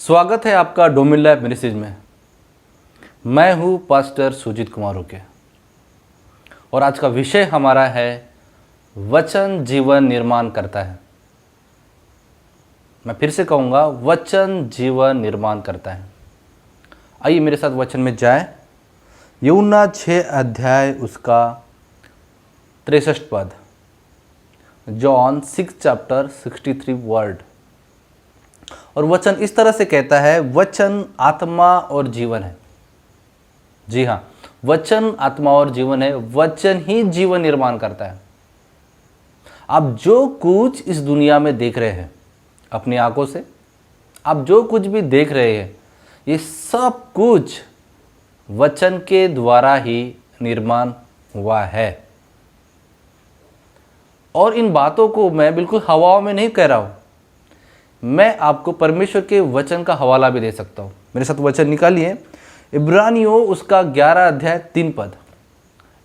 स्वागत है आपका डोमिन लाइफ मिनिस्ट्रीज में। मैं हूं पास्टर सुजीत कुमार ओके और आज का विषय हमारा है वचन जीवन निर्माण करता है। मैं फिर से कहूँगा, वचन जीवन निर्माण करता है। आइए मेरे साथ वचन में जाए। यूहन्ना 6 अध्याय उसका 63 पद, जॉन 6 चैप्टर 63 वर्ड। और वचन इस तरह से कहता है, वचन आत्मा और जीवन है। जी हाँ, वचन आत्मा और जीवन है। वचन ही जीवन निर्माण करता है। आप जो कुछ इस दुनिया में देख रहे हैं अपनी आंखों से, आप जो कुछ भी देख रहे हैं, ये सब कुछ वचन के द्वारा ही निर्माण हुआ है। और इन बातों को मैं बिल्कुल हवाओं में नहीं कह रहा हूँ। मैं आपको परमेश्वर के वचन का हवाला भी दे सकता हूँ। मेरे साथ वचन निकालिए। इब्रानियों उसका 11 अध्याय 3 पद।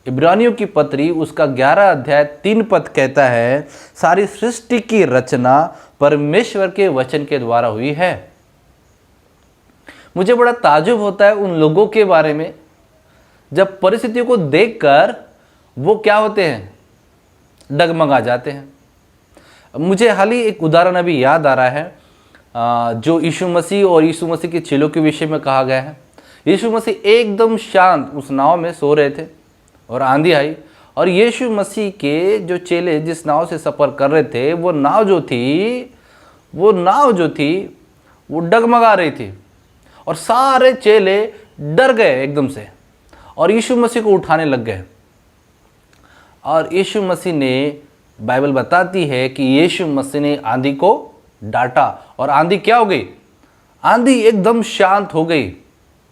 इब्रानियों की पत्री उसका 11 अध्याय 3 पद कहता है, सारी सृष्टि की रचना परमेश्वर के वचन के द्वारा हुई है। मुझे बड़ा ताज्जुब होता है उन लोगों के बारे में जब परिस्थितियों को देखकर वो क्या होते हैं, डगमगा जाते हैं। मुझे हाल ही एक उदाहरण अभी याद आ रहा है जो यीशु मसीह और यीशु मसीह के चेलों के विषय में कहा गया है। यीशु मसीह एकदम शांत उस नाव में सो रहे थे और आंधी आई, और यीशु मसीह के जो चेले जिस नाव से सफ़र कर रहे थे, वो नाव जो थी वो डगमगा रही थी और सारे चेले डर गए एकदम से और यीशु मसीह को उठाने लग गए। और यीशु मसीह ने, बाइबल बताती है कि यीशु मसीह ने आंधी को डांटा और आंधी क्या हो गई? आंधी एकदम शांत हो गई।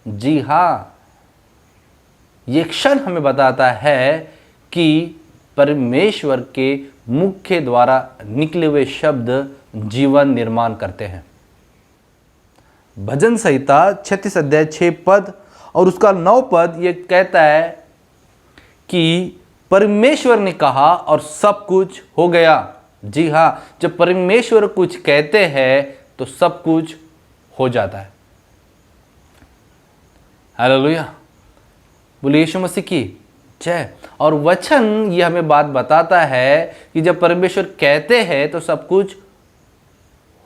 जी हाँ, ये क्षण हमें बताता है कि परमेश्वर के मुख के द्वारा निकले हुए शब्द जीवन निर्माण करते हैं। भजन संहिता 36 अध्याय 6 पद और उसका 9 पद ये कहता है कि परमेश्वर ने कहा और सब कुछ हो गया। जी हाँ, जब परमेश्वर कुछ कहते हैं तो सब कुछ हो जाता है। हालेलुया, बोलिए यीशु मसीह की जय। और वचन ये हमें बात बताता है कि जब परमेश्वर कहते हैं तो सब कुछ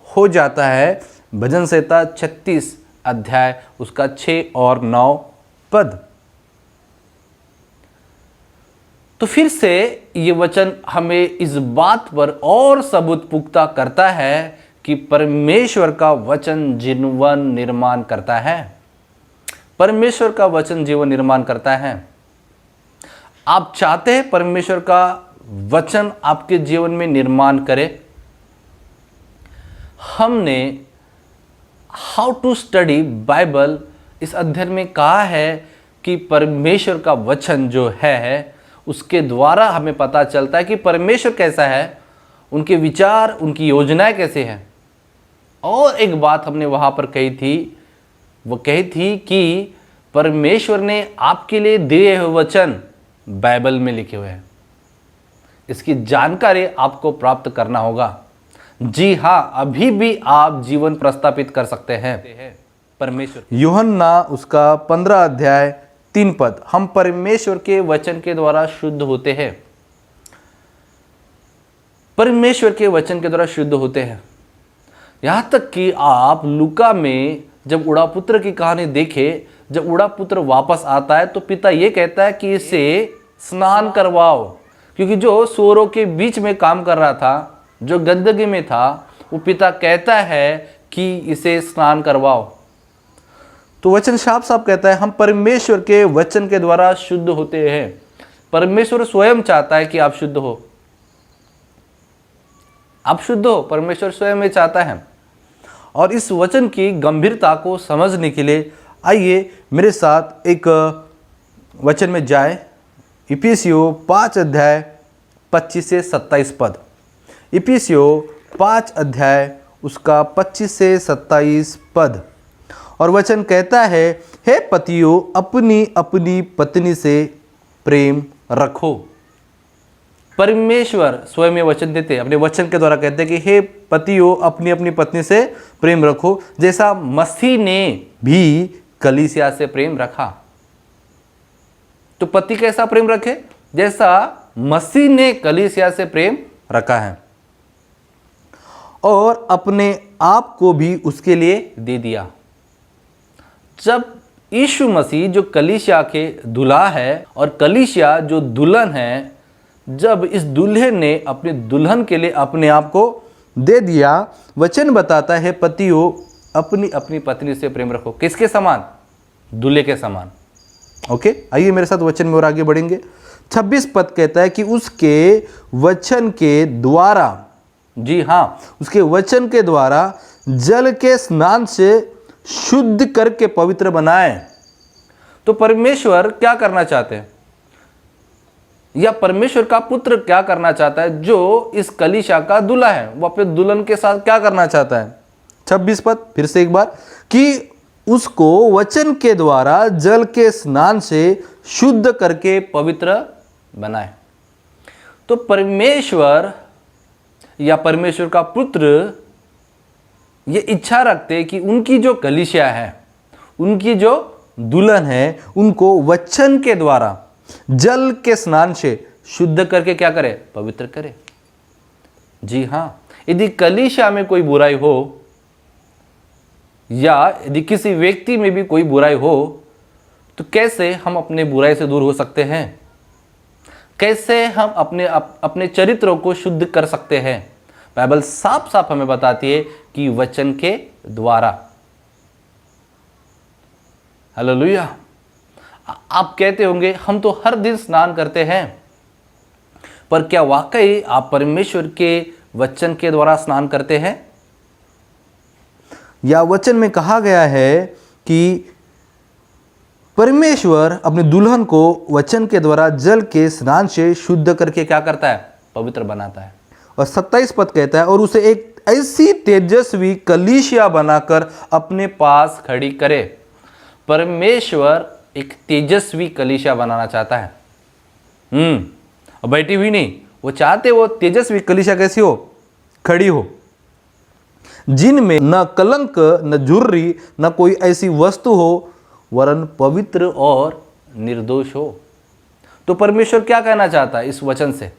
हो जाता है। भजन संहिता 36 अध्याय उसका 6 और 9 पद। तो फिर से ये वचन हमें इस बात पर और सबूत पुख्ता करता है कि परमेश्वर का वचन जीवन निर्माण करता है। परमेश्वर का वचन जीवन निर्माण करता है। आप चाहते हैं परमेश्वर का वचन आपके जीवन में निर्माण करे? हमने हाउ टू स्टडी बाइबल इस अध्ययन में कहा है कि परमेश्वर का वचन जो है उसके द्वारा हमें पता चलता है कि परमेश्वर कैसा है, उनके विचार, उनकी योजनाएं कैसे हैं। और एक बात हमने वहाँ पर कही थी, वो कही थी कि परमेश्वर ने आपके लिए दिए हुए वचन बाइबल में लिखे हुए हैं। इसकी जानकारी आपको प्राप्त करना होगा। जी हाँ, अभी भी आप जीवन प्रस्थापित कर सकते हैं परमेश्वर। यूहन्ना उसका 15 अध्याय 3 पद, हम परमेश्वर के वचन के द्वारा शुद्ध होते हैं। परमेश्वर के वचन के द्वारा शुद्ध होते हैं। यहां तक कि आप लूका में जब उड़ा पुत्र की कहानी देखें, जब उड़ा पुत्र वापस आता है तो पिता ये कहता है कि इसे स्नान करवाओ, क्योंकि जो सूअरों के बीच में काम कर रहा था, जो गंदगी में था, वो पिता कहता है कि इसे स्नान करवाओ। तो वचन साफ साफ कहता है हम परमेश्वर के वचन के द्वारा शुद्ध होते हैं। परमेश्वर स्वयं चाहता है कि आप शुद्ध हो। आप शुद्ध हो, परमेश्वर स्वयं ये चाहता है। और इस वचन की गंभीरता को समझने के लिए आइए मेरे साथ एक वचन में जाए। इफिसियों 5 अध्याय 25 से 27 पद। इफिसियों 5 अध्याय उसका 25 से 27 पद। और वचन कहता है, हे पतियों, अपनी अपनी पत्नी से प्रेम रखो। परमेश्वर स्वयं ये वचन देते हैं, अपने वचन के द्वारा कहते हैं कि हे पतियों अपनी अपनी पत्नी से प्रेम रखो जैसा मसीह ने भी कलीसिया से प्रेम रखा। तो पति कैसा प्रेम रखे? जैसा मसीह ने कलीसिया से प्रेम रखा है और अपने आप को भी उसके लिए दे दिया। जब यीशु मसीह जो कलीसिया के दूल्हा है और कलीसिया जो दुल्हन है, जब इस दूल्हे ने अपने दुल्हन के लिए अपने आप को दे दिया, वचन बताता है पतियों अपनी अपनी पत्नी से प्रेम रखो। किसके समान? दूल्हे के समान। ओके, आइए मेरे साथ वचन में और आगे बढ़ेंगे। 26 पद कहता है कि उसके वचन के द्वारा, जी हाँ, उसके वचन के द्वारा जल के स्नान से शुद्ध करके पवित्र बनाए। तो परमेश्वर क्या करना चाहते हैं, या परमेश्वर का पुत्र क्या करना चाहता है? जो इस कलीसिया का दूल्हा है वो अपने दुल्हन के साथ क्या करना चाहता है? 26 पद फिर से एक बार, कि उसको वचन के द्वारा जल के स्नान से शुद्ध करके पवित्र बनाए। तो परमेश्वर या परमेश्वर का पुत्र ये इच्छा रखते कि उनकी जो कलीसिया है, उनकी जो दुल्हन है, उनको वचन के द्वारा जल के स्नान से शुद्ध करके क्या करे? पवित्र करे। जी हाँ, यदि कलीसिया में कोई बुराई हो या यदि किसी व्यक्ति में भी कोई बुराई हो तो कैसे हम अपने बुराई से दूर हो सकते हैं? कैसे हम अपने चरित्रों को शुद्ध कर सकते हैं? बाइबल साफ साफ हमें बताती है कि वचन के द्वारा। हालेलुया। आप कहते होंगे हम तो हर दिन स्नान करते हैं, पर क्या वाकई आप परमेश्वर के वचन के द्वारा स्नान करते हैं? या वचन में कहा गया है कि परमेश्वर अपने दुल्हन को वचन के द्वारा जल के स्नान से शुद्ध करके क्या करता है? पवित्र बनाता है। और 27 पद कहता है और उसे एक ऐसी तेजस्वी कलीसिया बनाकर अपने पास खड़ी करे। परमेश्वर एक तेजस्वी कलीसिया बनाना चाहता है। और बैठी हुई नहीं, वो चाहते वो तेजस्वी कलीसिया कैसी हो? खड़ी हो, जिनमें न कलंक न झुर्री न कोई ऐसी वस्तु हो, वरन पवित्र और निर्दोष हो। तो परमेश्वर क्या कहना चाहता है इस वचन से?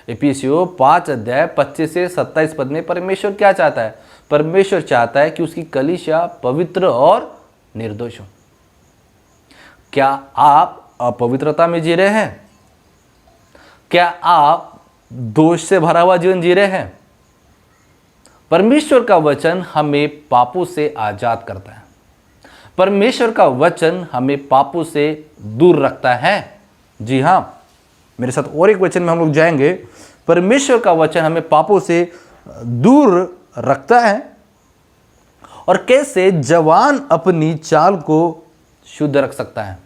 इफिसियों 5 अध्याय 25 से 27 पद में परमेश्वर क्या चाहता है? परमेश्वर चाहता है कि उसकी कलीसिया पवित्र और निर्दोष हो। क्या आप अपवित्रता में जी रहे हैं? क्या आप दोष से भरा हुआ जीवन जी रहे हैं? परमेश्वर का वचन हमें पापों से आजाद करता है। परमेश्वर का वचन हमें पापों से दूर रखता है। जी हाँ, मेरे साथ और एक वचन में हम लोग जाएंगे। परमेश्वर का वचन हमें पापों से दूर रखता है। और कैसे जवान अपनी चाल को शुद्ध रख सकता है?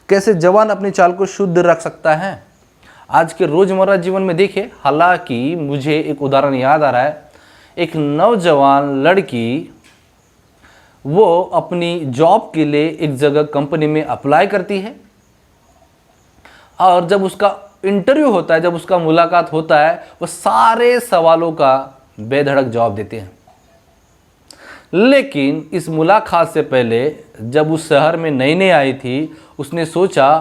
कैसे जवान अपनी चाल को शुद्ध रख सकता है? आज के रोजमर्रा जीवन में देखिए, हालांकि मुझे एक उदाहरण याद आ रहा है। एक नौजवान लड़की वो अपनी जॉब के लिए एक जगह कंपनी में अप्लाई करती है और जब उसका इंटरव्यू होता है, जब उसका मुलाकात होता है, वो सारे सवालों का बेधड़क जवाब देते हैं। लेकिन इस मुलाकात से पहले जब उस शहर में नई नई आई थी, उसने सोचा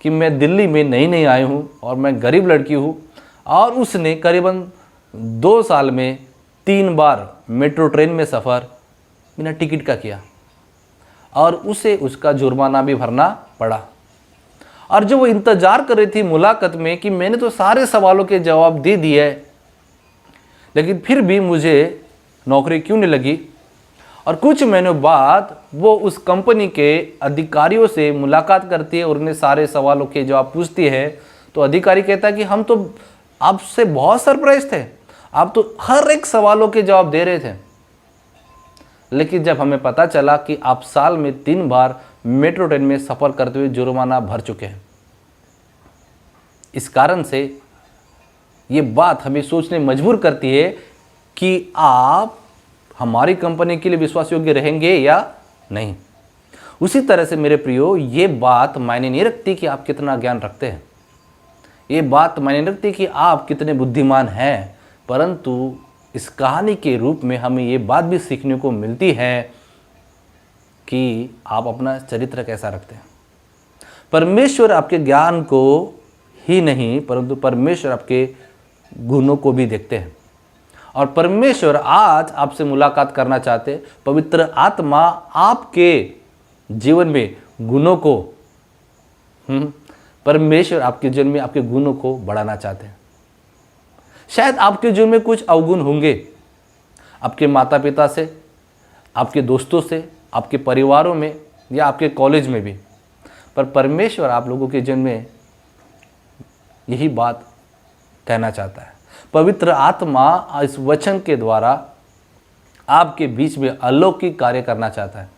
कि मैं दिल्ली में नई नई आई हूँ और मैं गरीब लड़की हूँ, और उसने करीबन 2 साल में 3 बार मेट्रो ट्रेन में सफ़र बिना टिकट का किया और उसे उसका जुर्माना भी भरना पड़ा। और जो वो इंतज़ार कर रही थी मुलाकात में कि मैंने तो सारे सवालों के जवाब दे दिए, लेकिन फिर भी मुझे नौकरी क्यों नहीं लगी। और कुछ महीनों बाद वो उस कंपनी के अधिकारियों से मुलाकात करती है और उन्हें सारे सवालों के जवाब पूछती है। तो अधिकारी कहता है कि हम तो आपसे बहुत सरप्राइज थे, आप तो हर एक सवालों के जवाब दे रहे थे, लेकिन जब हमें पता चला कि आप साल में 3 बार मेट्रो ट्रेन में सफ़र करते हुए जुर्माना भर चुके हैं। इस कारण से ये बात हमें सोचने मजबूर करती है कि आप हमारी कंपनी के लिए विश्वास योग्य रहेंगे या नहीं। उसी तरह से मेरे प्रियो, ये बात मायने नहीं रखती कि आप कितना ज्ञान रखते हैं, ये बात मायने नहीं रखती कि आप कितने बुद्धिमान हैं, परंतु इस कहानी के रूप में हमें ये बात भी सीखने को मिलती है कि आप अपना चरित्र कैसा रखते हैं। परमेश्वर आपके ज्ञान को ही नहीं परंतु परमेश्वर आपके गुणों को भी देखते हैं। और परमेश्वर आज आपसे मुलाकात करना चाहते हैं। पवित्र आत्मा आपके जीवन में गुणों को परमेश्वर आपके जीवन में आपके गुणों को बढ़ाना चाहते हैं। शायद आपके जीवन में कुछ अवगुण होंगे, आपके माता पिता से, आपके दोस्तों से, आपके परिवारों में या आपके कॉलेज में भी, पर परमेश्वर आप लोगों के जीवन में यही बात कहना चाहता है। पवित्र आत्मा इस वचन के द्वारा आपके बीच में अलौकिक कार्य करना चाहता है।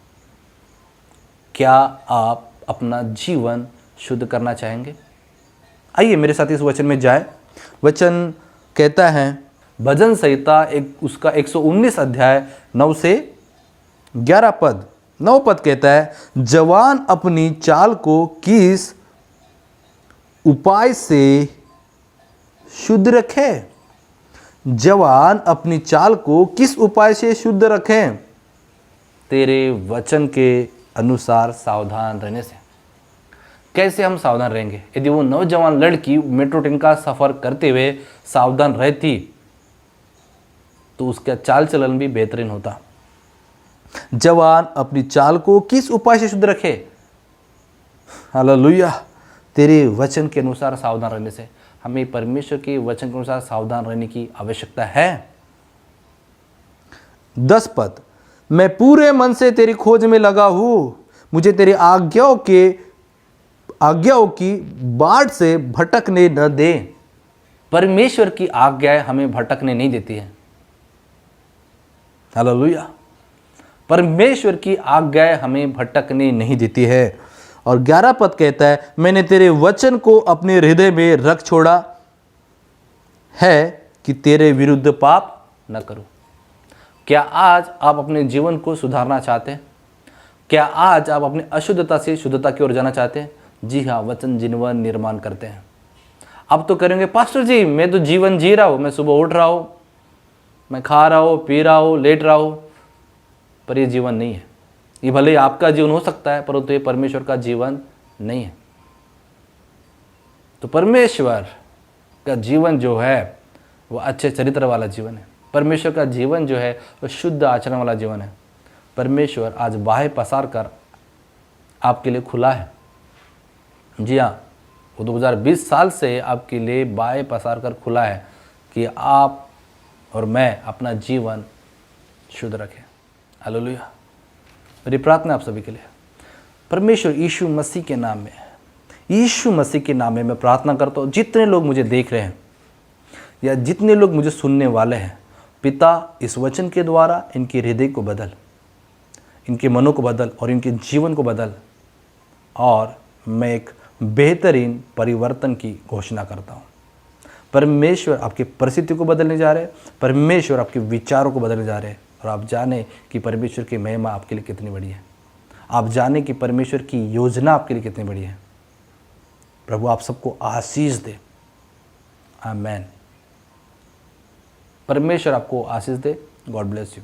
क्या आप अपना जीवन शुद्ध करना चाहेंगे? आइए मेरे साथ इस वचन में जाए। वचन कहता है, भजन संहिता उसका 119 अध्याय 9 से 11 पद, 9 पद कहता है, जवान अपनी चाल को किस उपाय से शुद्ध रखे? जवान अपनी चाल को किस उपाय से शुद्ध रखें? तेरे वचन के अनुसार सावधान रहने से। कैसे हम सावधान रहेंगे? यदि वो नौजवान लड़की मेट्रो ट्रेन का सफर करते हुए सावधान रहती तो उसका चाल चलन भी बेहतरीन होता। जवान अपनी चाल को किस उपाय से शुद्ध रखे? हालेलुया। तेरे वचन के अनुसार सावधान रहने से। हमें परमेश्वर के वचन के अनुसार सावधान रहने की आवश्यकता है। 10 पद, मैं पूरे मन से तेरी खोज में लगा हूं, मुझे तेरी आज्ञाओं की बाट से भटकने न दे। परमेश्वर की आज्ञाएं हमें भटकने नहीं देती है। हालेलुया। परमेश्वर की आज्ञाएं हमें भटकने नहीं देती है। और 11 पद कहता है, मैंने तेरे वचन को अपने हृदय में रख छोड़ा है कि तेरे विरुद्ध पाप न करूं। क्या आज आप अपने जीवन को सुधारना चाहते हैं? क्या आज आप अपनी अशुद्धता से शुद्धता की ओर जाना चाहते हैं? जी हाँ, वचन जीवन निर्माण करते हैं। आप तो करेंगे, पास्टर जी मैं तो जीवन जी रहा हूं, मैं सुबह उठ रहा हूं, मैं खा रहा हूं, पी रहा हूं, लेट रहा हूं, पर यह जीवन नहीं है। ये भले ही आपका जीवन हो सकता है परंतु ये परमेश्वर का जीवन नहीं है। तो परमेश्वर का जीवन जो है वो अच्छे चरित्र वाला जीवन है। परमेश्वर का जीवन जो है वो शुद्ध आचरण वाला जीवन है। परमेश्वर आज बाहें पसार कर आपके लिए खुला है। जी हाँ, वो 2020 साल से आपके लिए बाहें पसार कर खुला है कि आप और मैं अपना जीवन शुद्ध रखें। हालेलुया। मेरी प्रार्थना आप सभी के लिए, परमेश्वर यीशु मसीह के नाम में, यीशु मसीह के नाम में मैं प्रार्थना करता हूँ, जितने लोग मुझे देख रहे हैं या जितने लोग मुझे सुनने वाले हैं, पिता इस वचन के द्वारा इनके हृदय को बदल, इनके मनों को बदल और इनके जीवन को बदल, और मैं एक बेहतरीन परिवर्तन की घोषणा करता हूँ। परमेश्वर आपकी परिस्थिति को बदलने जा रहे हैं, परमेश्वर आपके विचारों को बदलने जा रहे हैं। और आप जाने कि परमेश्वर की महिमा आपके लिए कितनी बड़ी है। आप जाने कि परमेश्वर की योजना आपके लिए कितनी बड़ी है। प्रभु आप सबको आशीष दे। आमेन। परमेश्वर आपको आशीष दे। God bless you.